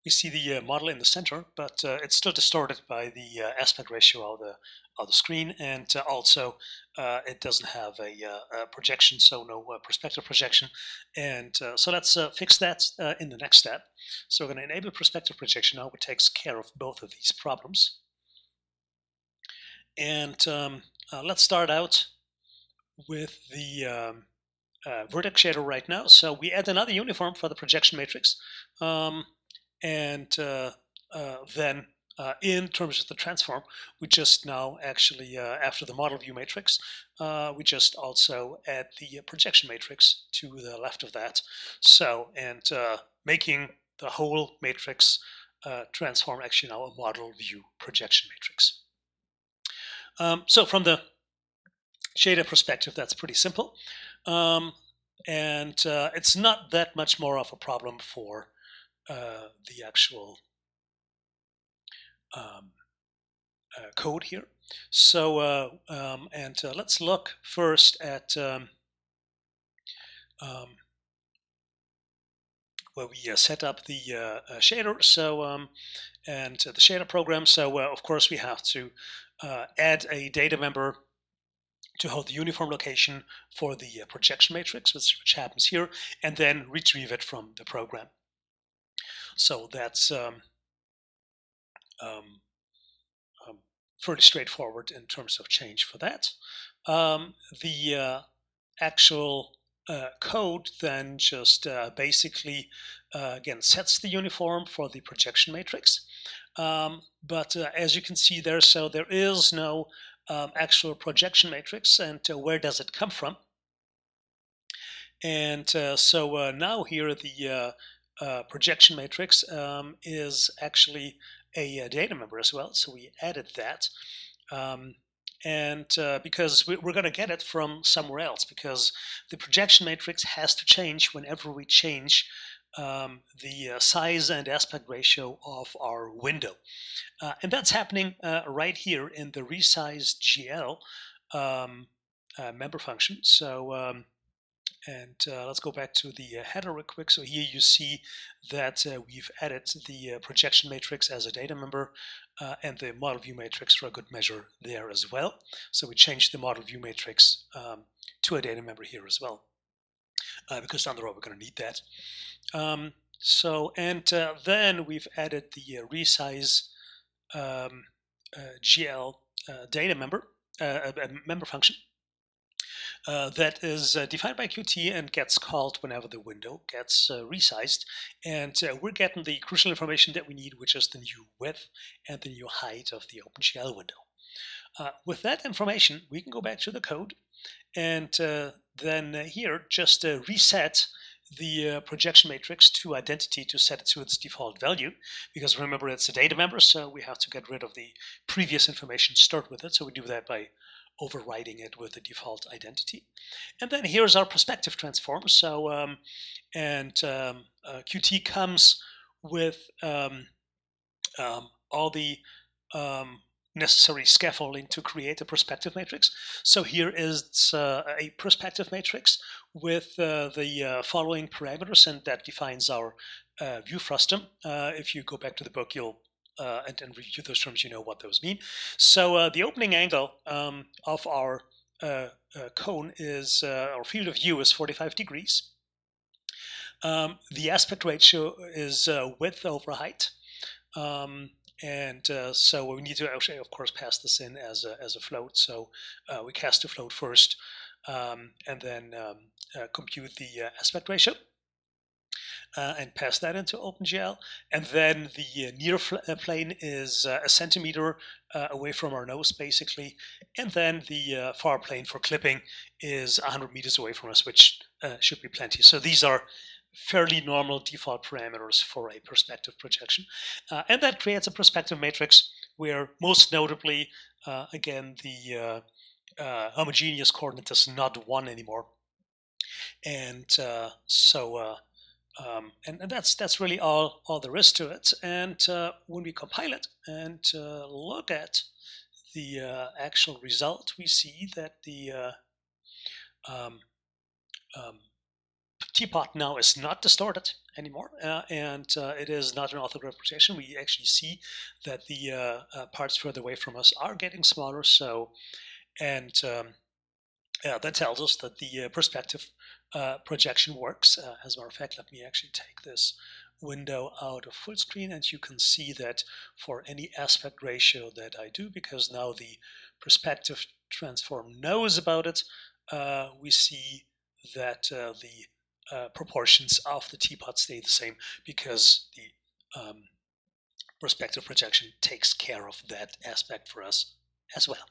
We see the model in the center, but it's still distorted by the aspect ratio of the screen, and also it doesn't have a projection, so no perspective projection. And so let's fix that in the next step. So we're going to enable perspective projection now, which takes care of both of these problems. And let's start out with the Vertex Shader right now. So we add another uniform for the projection matrix. And then in terms of the transform, we just now actually, after the model view matrix, we just also add the projection matrix to the left of that. So, and making the whole matrix transform actually now a model view projection matrix. So from the shader perspective, that's pretty simple. And it's not that much more of a problem for the actual code here. So let's look first at where we set up the shader. So and the shader program. So of course we have to add a data member to hold the uniform location for the projection matrix, which happens here, and then retrieve it from the program. So that's fairly straightforward in terms of change for that. The actual code then just basically again sets the uniform for the projection matrix. But as you can see there, so there is no actual projection matrix, and where does it come from? And so now here the projection matrix is actually a data member as well, so we added that. And because we're going to get it from somewhere else, because the projection matrix has to change whenever we change the size and aspect ratio of our window. And that's happening right here in the resize GL member function. So let's go back to the header real quick. So here you see that we've added the projection matrix as a data member and the model view matrix for a good measure there as well. So we changed the model view matrix to a data member here as well, because down the road we're going to need that. Then we've added the resize GL data member member function. That is defined by Qt and gets called whenever the window gets resized. And we're getting the crucial information that we need, which is the new width and the new height of the OpenGL window. With that information, we can go back to the code and then here just reset the projection matrix to identity to set it to its default value, because remember it's a data member, so we have to get rid of the previous information, start with it. So we do that by overriding it with the default identity. And then here's our perspective transform. So Qt comes with all the necessary scaffolding to create a perspective matrix. So here is a perspective matrix with the following parameters, and that defines our view frustum. If you go back to the book, you'll and review those terms, you know what those mean. So the opening angle of our cone is, our field of view is 45 degrees. The aspect ratio is width over height. So we need to actually, of course, pass this in as a float. So we cast a float first, and then compute the aspect ratio. And pass that into OpenGL, and then the near plane is a centimeter away from our nose, basically, and then the far plane for clipping is 100 meters away from us, which should be plenty. So these are fairly normal default parameters for a perspective projection, and that creates a perspective matrix where, most notably, again, the homogeneous coordinate is not 1 anymore, and and that's really all there is to it. And when we compile it and look at the actual result, we see that the Teapot now is not distorted anymore, and it is not an orthographic projection. We actually see that the parts further away from us are getting smaller. So, and that tells us that the perspective projection works. As a matter of fact, let me actually take this window out of full screen, and you can see that for any aspect ratio that I do, because now the perspective transform knows about it, we see that the proportions of the teapot stay the same, because the perspective projection takes care of that aspect for us as well.